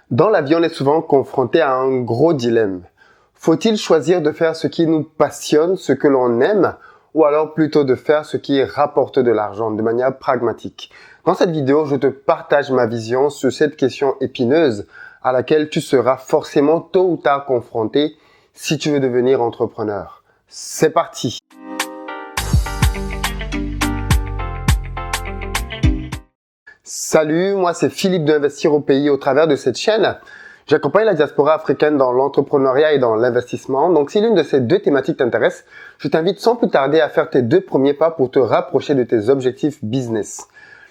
Dans la vie, on est souvent confronté à un gros dilemme. Faut-il choisir de faire ce qui nous passionne, ce que l'on aime, ou alors plutôt de faire ce qui rapporte de l'argent de manière pragmatique? Dans cette vidéo, je te partage ma vision sur cette question épineuse à laquelle tu seras forcément tôt ou tard confronté si tu veux devenir entrepreneur. C'est parti! Salut, moi c'est Philippe d'Investir au pays. Au travers de cette chaîne, j'accompagne la diaspora africaine dans l'entrepreneuriat et dans l'investissement. Donc si l'une de ces deux thématiques t'intéresse, je t'invite sans plus tarder à faire tes deux premiers pas pour te rapprocher de tes objectifs business.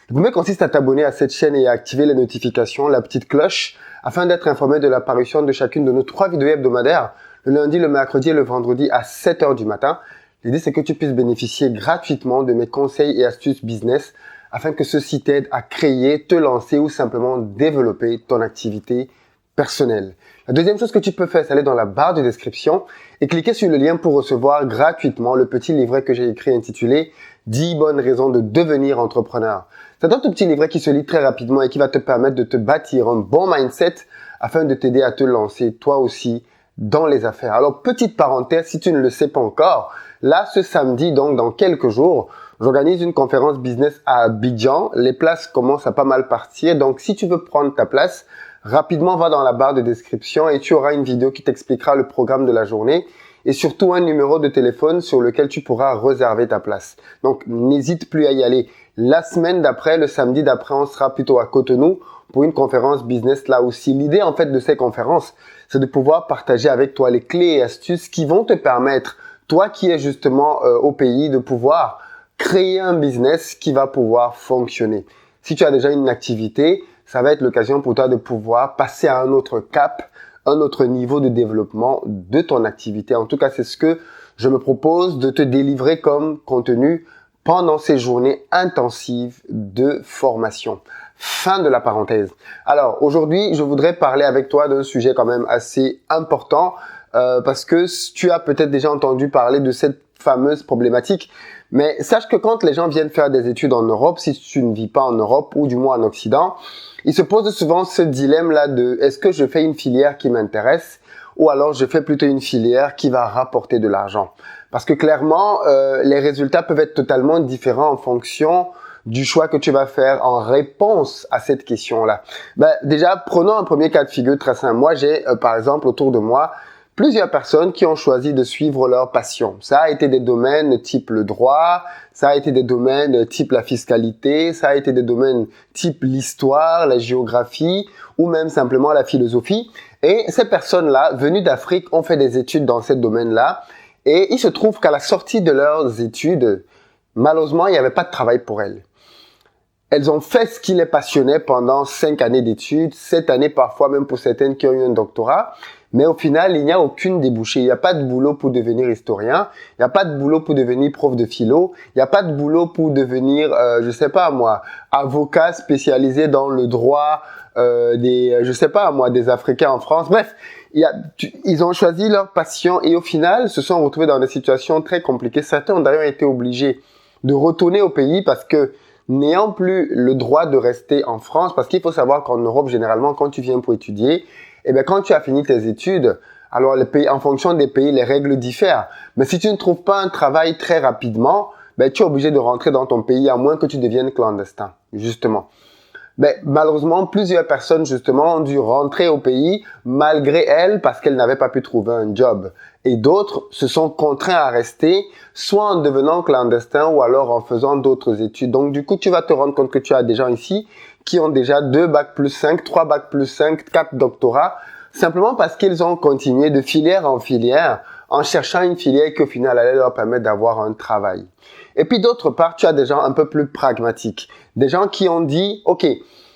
Le premier consiste à t'abonner à cette chaîne et à activer les notifications, la petite cloche, afin d'être informé de l'apparition de chacune de nos 3 vidéos hebdomadaires, le lundi, le mercredi et le vendredi à 7 h du matin. L'idée c'est que tu puisses bénéficier gratuitement de mes conseils et astuces business afin que ceci t'aide à créer, te lancer ou simplement développer ton activité personnelle. La deuxième chose que tu peux faire, c'est aller dans la barre de description et cliquer sur le lien pour recevoir gratuitement le petit livret que j'ai écrit intitulé 10 bonnes raisons de devenir entrepreneur. C'est un tout petit livret qui se lit très rapidement et qui va te permettre de te bâtir un bon mindset afin de t'aider à te lancer toi aussi dans les affaires. Alors, petite parenthèse, si tu ne le sais pas encore, là, ce samedi, donc dans quelques jours, j'organise une conférence business à Abidjan. Les places commencent à pas mal partir. Donc, si tu veux prendre ta place, rapidement, va dans la barre de description et tu auras une vidéo qui t'expliquera le programme de la journée et surtout un numéro de téléphone sur lequel tu pourras réserver ta place. Donc, n'hésite plus à y aller. La semaine d'après, le samedi d'après, on sera plutôt à Cotonou pour une conférence business là aussi. L'idée, en fait, de ces conférences, c'est de pouvoir partager avec toi les clés et astuces qui vont te permettre, toi qui es justement au pays, de pouvoir créer un business qui va pouvoir fonctionner. Si tu as déjà une activité, ça va être l'occasion pour toi de pouvoir passer à un autre cap, un autre niveau de développement de ton activité. En tout cas, c'est ce que je me propose de te délivrer comme contenu pendant ces journées intensives de formation. Fin de la parenthèse. Alors, aujourd'hui, je voudrais parler avec toi d'un sujet quand même assez important parce que tu as peut-être déjà entendu parler de cette fameuse problématique. Mais sache que quand les gens viennent faire des études en Europe, si tu ne vis pas en Europe ou du moins en Occident, ils se posent souvent ce dilemme-là de est-ce que je fais une filière qui m'intéresse ou alors je fais plutôt une filière qui va rapporter de l'argent. Parce que clairement, les résultats peuvent être totalement différents en fonction du choix que tu vas faire en réponse à cette question-là. Déjà, prenons un premier cas de figure très simple. Moi, j'ai par exemple autour de moi plusieurs personnes qui ont choisi de suivre leur passion. Ça a été des domaines type le droit, ça a été des domaines type la fiscalité, ça a été des domaines type l'histoire, la géographie ou même simplement la philosophie. Et ces personnes-là, venues d'Afrique, ont fait des études dans ces domaines-là. Et il se trouve qu'à la sortie de leurs études, malheureusement, il n'y avait pas de travail pour elles. Elles ont fait ce qui les passionnait pendant 5 années d'études, 7 années parfois même pour certaines qui ont eu un doctorat. Mais au final, il n'y a aucune débouchée. Il n'y a pas de boulot pour devenir historien. Il n'y a pas de boulot pour devenir prof de philo. Il n'y a pas de boulot pour devenir, je sais pas moi, avocat spécialisé dans le droit des Africains en France. Bref, ils ont choisi leur passion et au final, se sont retrouvés dans des situations très compliquées. Certains ont d'ailleurs été obligés de retourner au pays parce que n'ayant plus le droit de rester en France, parce qu'il faut savoir qu'en Europe, généralement, quand tu viens pour étudier, quand tu as fini tes études, alors les pays, en fonction des pays, les règles diffèrent. Mais si tu ne trouves pas un travail très rapidement, tu es obligé de rentrer dans ton pays à moins que tu deviennes clandestin, justement. Malheureusement, plusieurs personnes, justement, ont dû rentrer au pays malgré elles parce qu'elles n'avaient pas pu trouver un job. Et d'autres se sont contraints à rester, soit en devenant clandestin ou alors en faisant d'autres études. Donc, du coup, tu vas te rendre compte que tu as des gens ici qui ont déjà 2 bacs plus 5, 3 bacs plus 5, 4 doctorats, simplement parce qu'ils ont continué de filière en filière en cherchant une filière qui au final allait leur permettre d'avoir un travail. Et puis d'autre part, tu as des gens un peu plus pragmatiques, des gens qui ont dit, ok,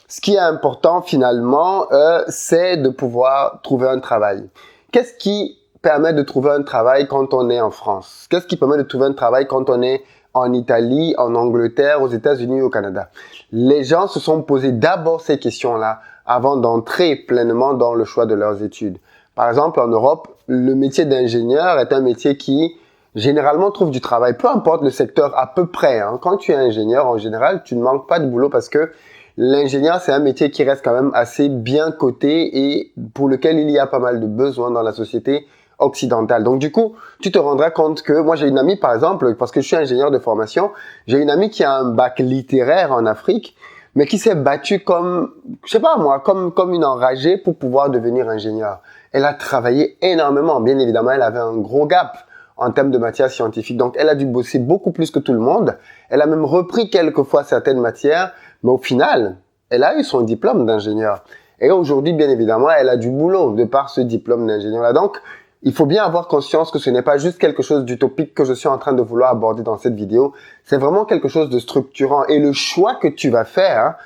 ce qui est important finalement, c'est de pouvoir trouver un travail. Qu'est-ce qui permet de trouver un travail quand on est en France? Qu'est-ce qui permet de trouver un travail quand on est en Italie, en Angleterre, aux États-Unis, au Canada? Les gens se sont posés d'abord ces questions-là avant d'entrer pleinement dans le choix de leurs études. Par exemple, en Europe, le métier d'ingénieur est un métier qui généralement trouve du travail, peu importe le secteur à peu près. Quand tu es ingénieur, en général, tu ne manques pas de boulot parce que l'ingénieur, c'est un métier qui reste quand même assez bien coté et pour lequel il y a pas mal de besoins dans la société occidentale. Donc du coup, tu te rendras compte que moi j'ai une amie par exemple, parce que je suis ingénieur de formation, j'ai une amie qui a un bac littéraire en Afrique, mais qui s'est battue comme, je sais pas moi, comme une enragée pour pouvoir devenir ingénieur. Elle a travaillé énormément. Bien évidemment, elle avait un gros gap en termes de matière scientifique. Donc, elle a dû bosser beaucoup plus que tout le monde. Elle a même repris quelquefois certaines matières, mais au final, elle a eu son diplôme d'ingénieur. Et aujourd'hui, bien évidemment, elle a du boulot de par ce diplôme d'ingénieur-là. Donc, il faut bien avoir conscience que ce n'est pas juste quelque chose d'utopique que je suis en train de vouloir aborder dans cette vidéo. C'est vraiment quelque chose de structurant. Et le choix que tu vas faire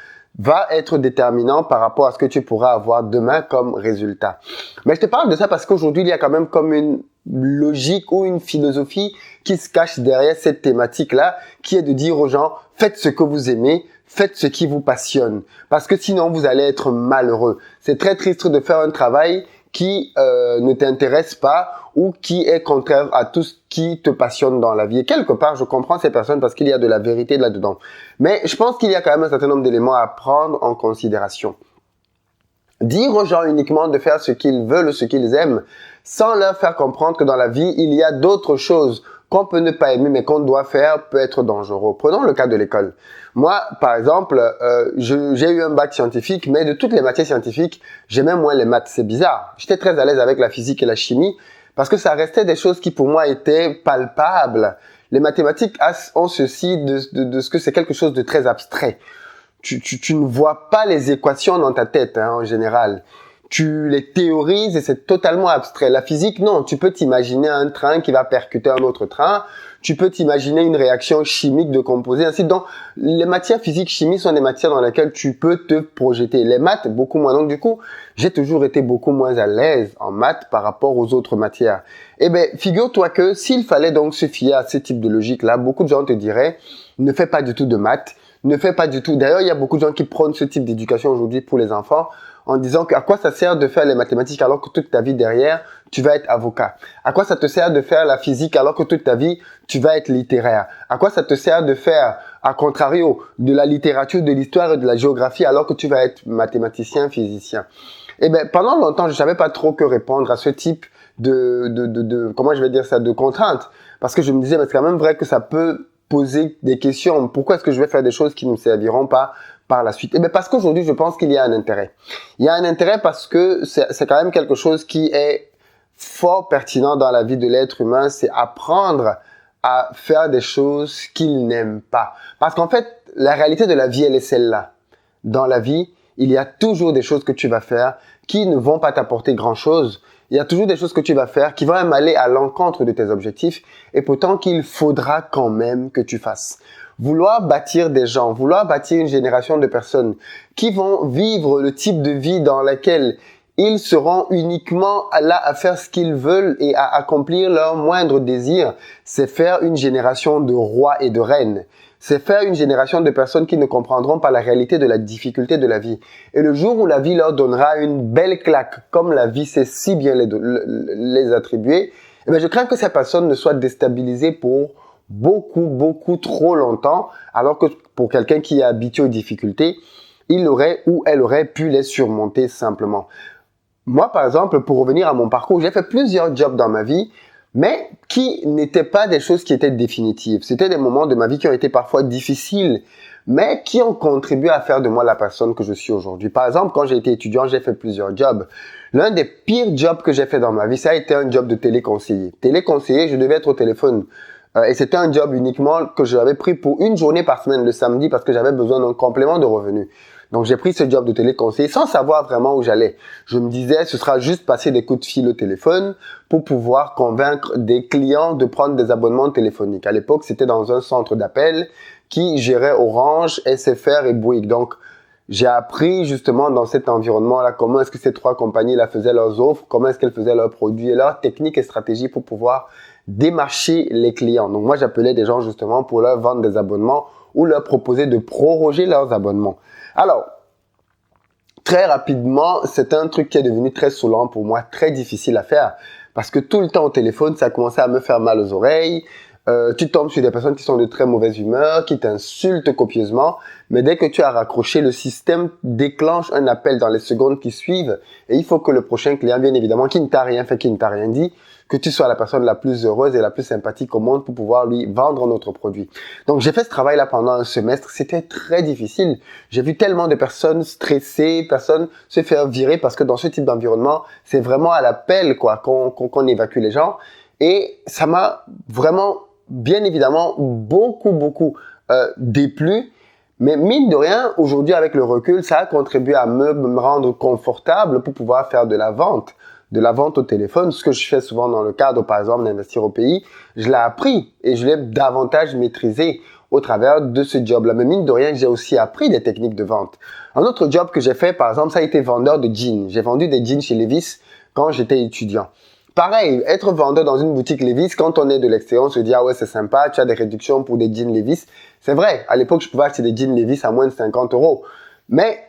va être déterminant par rapport à ce que tu pourras avoir demain comme résultat. Mais je te parle de ça parce qu'aujourd'hui, il y a quand même comme une logique ou une philosophie qui se cache derrière cette thématique-là, qui est de dire aux gens, faites ce que vous aimez, faites ce qui vous passionne. Parce que sinon, vous allez être malheureux. C'est très triste de faire un travail qui ne t'intéresse pas ou qui est contraire à tout ce qui te passionne dans la vie. Et quelque part, je comprends ces personnes parce qu'il y a de la vérité là-dedans. Mais je pense qu'il y a quand même un certain nombre d'éléments à prendre en considération. Dire aux gens uniquement de faire ce qu'ils veulent, ce qu'ils aiment, sans leur faire comprendre que dans la vie, il y a d'autres choses qu'on peut ne pas aimer, mais qu'on doit faire, peut être dangereux. Prenons le cas de l'école. Moi, par exemple, j'ai eu un bac scientifique, mais de toutes les matières scientifiques, j'aimais moins les maths. C'est bizarre. J'étais très à l'aise avec la physique et la chimie, parce que ça restait des choses qui pour moi étaient palpables. Les mathématiques ont ceci de ce que c'est quelque chose de très abstrait. Tu ne vois pas les équations dans ta tête, en général. Tu les théorises et c'est totalement abstrait. La physique, non. Tu peux t'imaginer un train qui va percuter un autre train. Tu peux t'imaginer une réaction chimique de composés, ainsi. Donc, les matières physiques, chimie sont des matières dans lesquelles tu peux te projeter. Les maths, beaucoup moins. Donc, du coup, j'ai toujours été beaucoup moins à l'aise en maths par rapport aux autres matières. Eh ben, figure-toi que s'il fallait donc se fier à ce type de logique-là, beaucoup de gens te diraient, ne fais pas du tout de maths, ne fais pas du tout. D'ailleurs, il y a beaucoup de gens qui prônent ce type d'éducation aujourd'hui pour les enfants, en disant à quoi ça sert de faire les mathématiques alors que toute ta vie derrière, tu vas être avocat? À quoi ça te sert de faire la physique alors que toute ta vie, tu vas être littéraire? À quoi ça te sert de faire, à contrario, de la littérature, de l'histoire et de la géographie alors que tu vas être mathématicien, physicien? Eh ben, pendant longtemps, je savais pas trop que répondre à ce type comment je vais dire ça, de contraintes. Parce que je me disais, mais c'est quand même vrai que ça peut poser des questions. Pourquoi est-ce que je vais faire des choses qui ne me serviront pas par la suite? Eh bien, parce qu'aujourd'hui, je pense qu'il y a un intérêt. Il y a un intérêt parce que c'est quand même quelque chose qui est fort pertinent dans la vie de l'être humain, c'est apprendre à faire des choses qu'il n'aime pas. Parce qu'en fait, la réalité de la vie, elle est celle-là. Dans la vie, il y a toujours des choses que tu vas faire qui ne vont pas t'apporter grand-chose. Il y a toujours des choses que tu vas faire qui vont même aller à l'encontre de tes objectifs et pourtant qu'il faudra quand même que tu fasses. Vouloir bâtir des gens, vouloir bâtir une génération de personnes qui vont vivre le type de vie dans laquelle ils seront uniquement là à faire ce qu'ils veulent et à accomplir leur moindre désir, c'est faire une génération de rois et de reines. C'est faire une génération de personnes qui ne comprendront pas la réalité de la difficulté de la vie. Et le jour où la vie leur donnera une belle claque, comme la vie sait si bien les attribuer, eh bien, je crains que ces personnes ne soient déstabilisées pour beaucoup trop longtemps, alors que pour quelqu'un qui est habitué aux difficultés, il aurait ou elle aurait pu les surmonter simplement. Moi, par exemple, pour revenir à mon parcours, j'ai fait plusieurs jobs dans ma vie, mais qui n'étaient pas des choses qui étaient définitives. C'était des moments de ma vie qui ont été parfois difficiles, mais qui ont contribué à faire de moi la personne que je suis aujourd'hui. Par exemple, quand j'ai été étudiant, j'ai fait plusieurs jobs. L'un des pires jobs que j'ai fait dans ma vie, ça a été un job de téléconseiller. Téléconseiller, je devais être au téléphone. Et c'était un job uniquement que j'avais pris pour une journée par semaine, le samedi, parce que j'avais besoin d'un complément de revenus. Donc, j'ai pris ce job de téléconseiller sans savoir vraiment où j'allais. Je me disais, ce sera juste passer des coups de fil au téléphone pour pouvoir convaincre des clients de prendre des abonnements téléphoniques. À l'époque, c'était dans un centre d'appel qui gérait Orange, SFR et Bouygues. Donc, j'ai appris justement dans cet environnement-là comment est-ce que ces trois compagnies-là faisaient leurs offres, comment est-ce qu'elles faisaient leurs produits et leurs techniques et stratégies pour pouvoir démarcher les clients. Donc, moi, j'appelais des gens justement pour leur vendre des abonnements ou leur proposer de proroger leurs abonnements. Alors, très rapidement, c'est un truc qui est devenu très saoulant pour moi, très difficile à faire. Parce que tout le temps au téléphone, ça commençait à me faire mal aux oreilles. Tu tombes sur des personnes qui sont de très mauvaise humeur, qui t'insultent copieusement, mais dès que tu as raccroché, le système déclenche un appel dans les secondes qui suivent et il faut que le prochain client, bien évidemment, qui ne t'a rien fait, qui ne t'a rien dit, que tu sois la personne la plus heureuse et la plus sympathique au monde pour pouvoir lui vendre notre produit. Donc, j'ai fait ce travail-là pendant un semestre. C'était très difficile. J'ai vu tellement de personnes stressées, personnes se faire virer parce que dans ce type d'environnement, c'est vraiment à l'appel, quoi, qu'on évacue les gens. Et ça m'a vraiment, bien évidemment, beaucoup déplu. Mais mine de rien, aujourd'hui, avec le recul, ça a contribué à me rendre confortable pour pouvoir faire de la vente au téléphone, ce que je fais souvent dans le cadre, par exemple, d'investir au pays. Je l'ai appris et je l'ai davantage maîtrisé au travers de ce job-là. Mais mine de rien, j'ai aussi appris des techniques de vente. Un autre job que j'ai fait, par exemple, ça a été vendeur de jeans. J'ai vendu des jeans chez Levi's quand j'étais étudiant. Pareil, être vendeur dans une boutique Levi's, quand on est de l'extérieur, on se dit « Ah ouais, c'est sympa, tu as des réductions pour des jeans Levi's. » C'est vrai, à l'époque, je pouvais acheter des jeans Levi's à moins de 50 €. Mais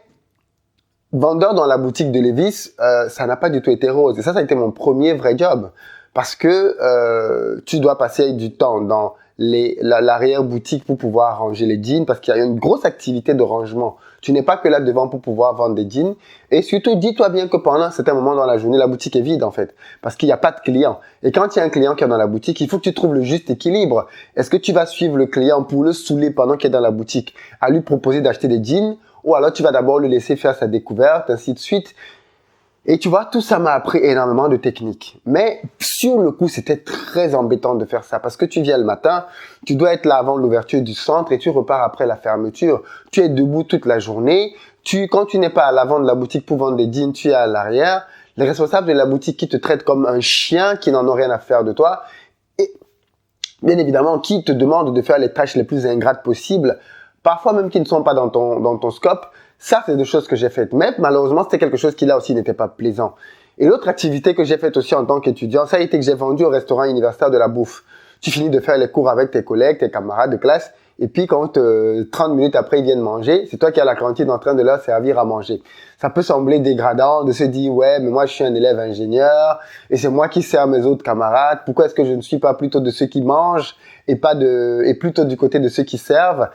vendeur dans la boutique de Levi's, ça n'a pas du tout été rose. Et ça a été mon premier vrai job. Parce que tu dois passer du temps dans l'arrière-boutique pour pouvoir ranger les jeans, parce qu'il y a une grosse activité de rangement. Tu n'es pas que là devant pour pouvoir vendre des jeans. Et surtout, dis-toi bien que pendant un certain moment dans la journée, la boutique est vide en fait, parce qu'il n'y a pas de client. Et quand il y a un client qui est dans la boutique, il faut que tu trouves le juste équilibre. Est-ce que tu vas suivre le client pour le saouler pendant qu'il est dans la boutique, à lui proposer d'acheter des jeans, ou alors tu vas d'abord le laisser faire sa découverte, ainsi de suite. Et tu vois, tout ça m'a appris énormément de techniques. Mais sur le coup, c'était très embêtant de faire ça parce que tu viens le matin, tu dois être là avant l'ouverture du centre et tu repars après la fermeture. Tu es debout toute la journée. Quand tu n'es pas à l'avant de la boutique pour vendre des jeans, tu es à l'arrière. Les responsables de la boutique qui te traitent comme un chien qui n'en ont rien à faire de toi et bien évidemment qui te demandent de faire les tâches les plus ingrates possibles, parfois même qui ne sont pas dans ton scope. Ça, c'est des choses que j'ai faites. Mais malheureusement, c'était quelque chose qui là aussi n'était pas plaisant. Et l'autre activité que j'ai faite aussi en tant qu'étudiant, ça a été que j'ai vendu au restaurant universitaire de la bouffe. Tu finis de faire les cours avec tes collègues, tes camarades de classe, et puis quand 30 minutes après ils viennent manger, c'est toi qui es à la cantine en train de leur servir à manger. Ça peut sembler dégradant de se dire, ouais, mais moi je suis un élève ingénieur, et c'est moi qui sers mes autres camarades, pourquoi est-ce que je ne suis pas plutôt de ceux qui mangent, et plutôt du côté de ceux qui servent?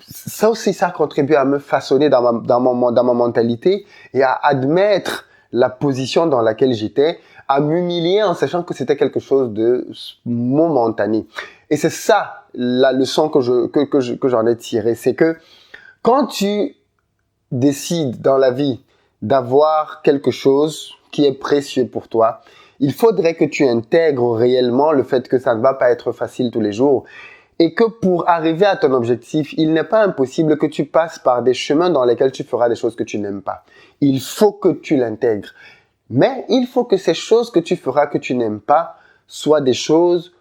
Ça aussi, ça a contribué à me façonner dans ma mentalité et à admettre la position dans laquelle j'étais, à m'humilier en sachant que c'était quelque chose de momentané. Et c'est ça la leçon que j'en ai tirée, c'est que quand tu décides dans la vie d'avoir quelque chose qui est précieux pour toi, il faudrait que tu intègres réellement le fait que ça ne va pas être facile tous les jours. Et que pour arriver à ton objectif, il n'est pas impossible que tu passes par des chemins dans lesquels tu feras des choses que tu n'aimes pas. Il faut que tu l'intègres. Mais il faut que ces choses que tu feras que tu n'aimes pas soient des choses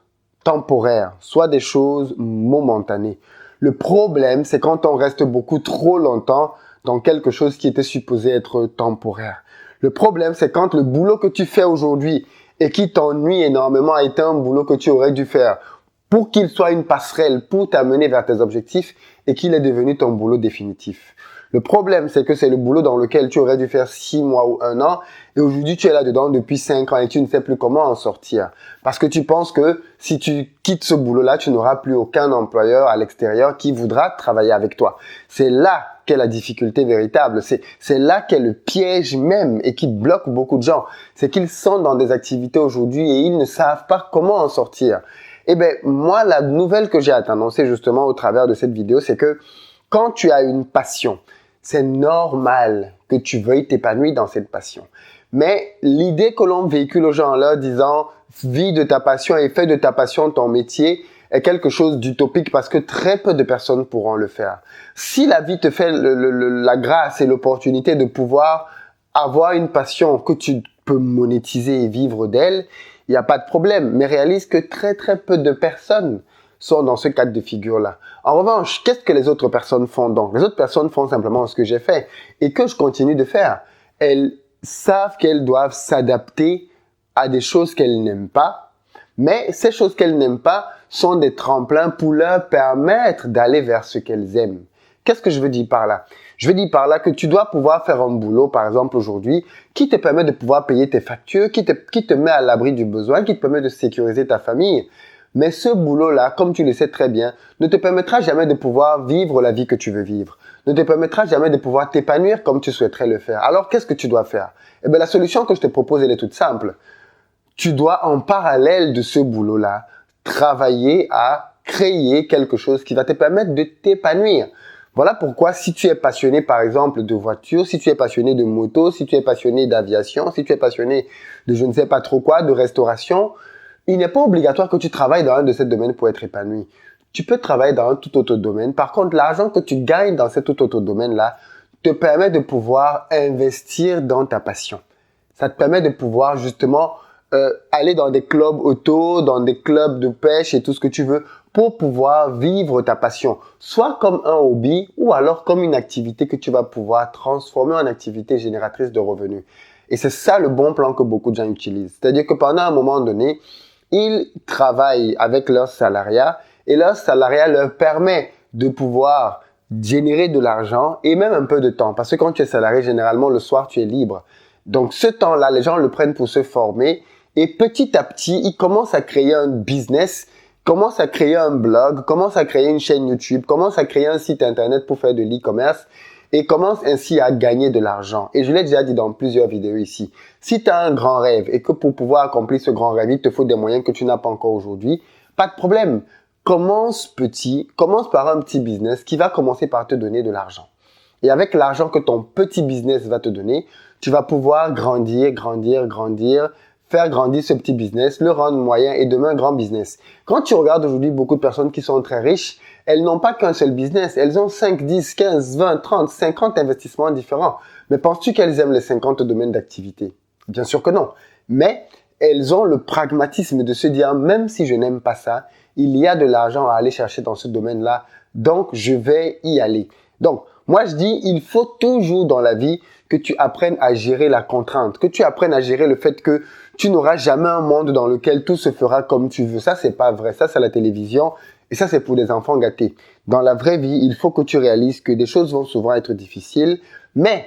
temporaires, soient des choses momentanées. Le problème, c'est quand on reste beaucoup trop longtemps dans quelque chose qui était supposé être temporaire. Le problème, c'est quand le boulot que tu fais aujourd'hui et qui t'ennuie énormément a été un boulot que tu aurais dû faire pour qu'il soit une passerelle pour t'amener vers tes objectifs et qu'il est devenu ton boulot définitif. Le problème, c'est que c'est le boulot dans lequel tu aurais dû faire 6 mois ou 1 an et aujourd'hui tu es là-dedans depuis 5 ans et tu ne sais plus comment en sortir. Parce que tu penses que si tu quittes ce boulot-là, tu n'auras plus aucun employeur à l'extérieur qui voudra travailler avec toi. C'est là qu'est la difficulté véritable. C'est là qu'est le piège même et qui bloque beaucoup de gens. C'est qu'ils sont dans des activités aujourd'hui et ils ne savent pas comment en sortir. Eh ben, moi, la nouvelle que j'ai à t'annoncer justement au travers de cette vidéo, c'est que quand tu as une passion, c'est normal que tu veuilles t'épanouir dans cette passion. Mais l'idée que l'on véhicule aux gens là, disant « vis de ta passion et fais de ta passion ton métier », est quelque chose d'utopique parce que très peu de personnes pourront le faire. Si la vie te fait la grâce et l'opportunité de pouvoir avoir une passion que tu peux monétiser et vivre d'elle, il n'y a pas de problème, mais réalise que très peu de personnes sont dans ce cadre de figure-là. En revanche, qu'est-ce que les autres personnes font donc? Les autres personnes font simplement ce que j'ai fait et que je continue de faire. Elles savent qu'elles doivent s'adapter à des choses qu'elles n'aiment pas, mais ces choses qu'elles n'aiment pas sont des tremplins pour leur permettre d'aller vers ce qu'elles aiment. Qu'est-ce que je veux dire par là? Je veux dire par là que tu dois pouvoir faire un boulot, par exemple aujourd'hui, qui te permet de pouvoir payer tes factures, qui te met à l'abri du besoin, qui te permet de sécuriser ta famille. Mais ce boulot-là, comme tu le sais très bien, ne te permettra jamais de pouvoir vivre la vie que tu veux vivre. Ne te permettra jamais de pouvoir t'épanouir comme tu souhaiterais le faire. Alors, qu'est-ce que tu dois faire? Eh bien, la solution que je te propose, elle est toute simple. Tu dois, en parallèle de ce boulot-là, travailler à créer quelque chose qui va te permettre de t'épanouir. Voilà pourquoi, si tu es passionné, par exemple, de voiture, si tu es passionné de moto, si tu es passionné d'aviation, si tu es passionné de je ne sais pas trop quoi, de restauration, il n'est pas obligatoire que tu travailles dans un de ces domaines pour être épanoui. Tu peux travailler dans un tout autre domaine. Par contre, l'argent que tu gagnes dans cet tout autre domaine-là te permet de pouvoir investir dans ta passion. Ça te permet de pouvoir justement aller dans des clubs auto, dans des clubs de pêche et tout ce que tu veux pour pouvoir vivre ta passion. Soit comme un hobby ou alors comme une activité que tu vas pouvoir transformer en activité génératrice de revenus. Et c'est ça le bon plan que beaucoup de gens utilisent. C'est-à-dire que pendant un moment donné, ils travaillent avec leur salariat et leur salariat leur permet de pouvoir générer de l'argent et même un peu de temps. Parce que quand tu es salarié, généralement, le soir, tu es libre. Donc, ce temps-là, les gens le prennent pour se former et petit à petit, ils commencent à créer un business, commencent à créer un blog, commencent à créer une chaîne YouTube, commencent à créer un site internet pour faire de l'e-commerce et commencent ainsi à gagner de l'argent. Et je l'ai déjà dit dans plusieurs vidéos ici. Si tu as un grand rêve et que pour pouvoir accomplir ce grand rêve, il te faut des moyens que tu n'as pas encore aujourd'hui, pas de problème. Commence petit, commence par un petit business qui va commencer par te donner de l'argent. Et avec l'argent que ton petit business va te donner, tu vas pouvoir grandir, faire grandir ce petit business, le rendre moyen et demain grand business. Quand tu regardes aujourd'hui beaucoup de personnes qui sont très riches, elles n'ont pas qu'un seul business. Elles ont 5, 10, 15, 20, 30, 50 investissements différents. Mais penses-tu qu'elles aiment les 50 domaines d'activité? Bien sûr que non. Mais elles ont le pragmatisme de se dire, même si je n'aime pas ça, il y a de l'argent à aller chercher dans ce domaine-là, donc je vais y aller. Donc, moi je dis, il faut toujours dans la vie que tu apprennes à gérer la contrainte, que tu apprennes à gérer le fait que tu n'auras jamais un monde dans lequel tout se fera comme tu veux. Ça, c'est pas vrai. Ça, c'est la télévision et ça, c'est pour les enfants gâtés. Dans la vraie vie, il faut que tu réalises que des choses vont souvent être difficiles, mais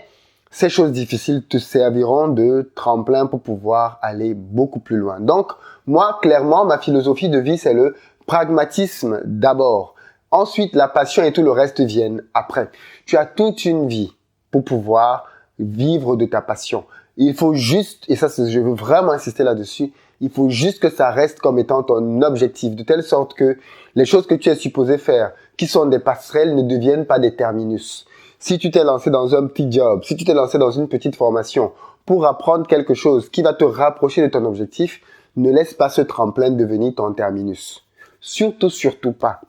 ces choses difficiles te serviront de tremplin pour pouvoir aller beaucoup plus loin. Donc, moi, clairement, ma philosophie de vie, c'est le pragmatisme d'abord. Ensuite, la passion et tout le reste viennent après. Tu as toute une vie pour pouvoir vivre de ta passion. Il faut juste, et ça, je veux vraiment insister là-dessus, il faut juste que ça reste comme étant ton objectif, de telle sorte que les choses que tu es supposé faire, qui sont des passerelles, ne deviennent pas des terminus. Si tu t'es lancé dans un petit job, si tu t'es lancé dans une petite formation pour apprendre quelque chose qui va te rapprocher de ton objectif, ne laisse pas ce tremplin devenir ton terminus. Surtout, surtout pas.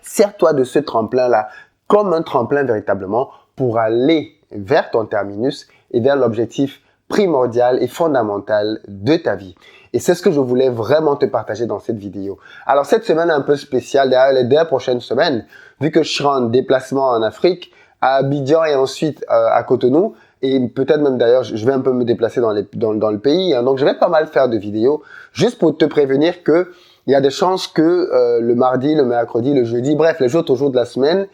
Sers-toi de ce tremplin-là comme un tremplin véritablement pour aller vers ton terminus et vers l'objectif primordial et fondamental de ta vie. Et c'est ce que je voulais vraiment te partager dans cette vidéo. Alors, cette semaine est un peu spéciale. D'ailleurs, les 2 prochaines semaines, vu que je serai en déplacement en Afrique, à Abidjan et ensuite à Cotonou, et peut-être même d'ailleurs, je vais un peu me déplacer dans le pays. Hein, donc, je vais pas mal faire de vidéos juste pour te prévenir que il y a des chances que le mardi, le mercredi, le jeudi, bref, les autres jours de la semaine,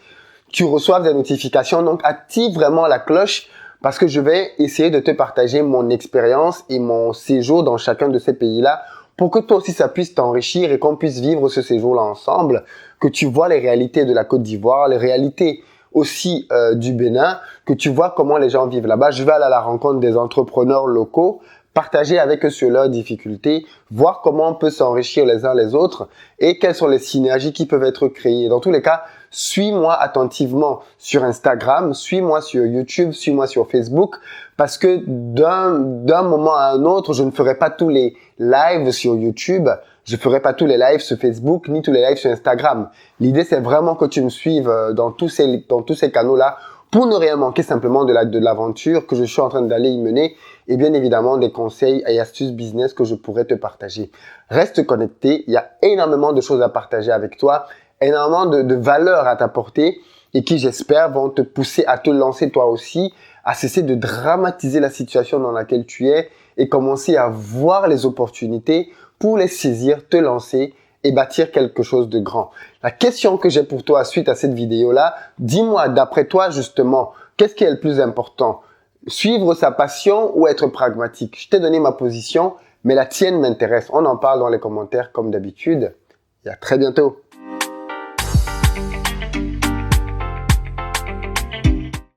tu reçoives des notifications. Donc, active vraiment la cloche parce que je vais essayer de te partager mon expérience et mon séjour dans chacun de ces pays-là pour que toi aussi, ça puisse t'enrichir et qu'on puisse vivre ce séjour-là ensemble, que tu vois les réalités de la Côte d'Ivoire, les réalités aussi du Bénin, que tu vois comment les gens vivent là-bas. Je vais aller à la rencontre des entrepreneurs locaux, partager avec eux sur leurs difficultés, voir comment on peut s'enrichir les uns les autres et quelles sont les synergies qui peuvent être créées. Dans tous les cas, suis-moi attentivement sur Instagram, suis-moi sur YouTube, suis-moi sur Facebook parce que d'un moment à un autre, je ne ferai pas tous les lives sur YouTube, je ferai pas tous les lives sur Facebook ni tous les lives sur Instagram. L'idée, c'est vraiment que tu me suives dans tous ces canaux-là pour ne rien manquer simplement de l'aventure que je suis en train d'aller y mener et bien évidemment des conseils et astuces business que je pourrais te partager. Reste connecté, il y a énormément de choses à partager avec toi, énormément de valeurs à t'apporter et qui j'espère vont te pousser à te lancer toi aussi, à cesser de dramatiser la situation dans laquelle tu es et commencer à voir les opportunités pour les saisir, te lancer et bâtir quelque chose de grand. La question que j'ai pour toi suite à cette vidéo-là, dis-moi d'après toi justement, qu'est-ce qui est le plus important? Suivre sa passion ou être pragmatique? Je t'ai donné ma position, mais la tienne m'intéresse. On en parle dans les commentaires comme d'habitude. Et à très bientôt.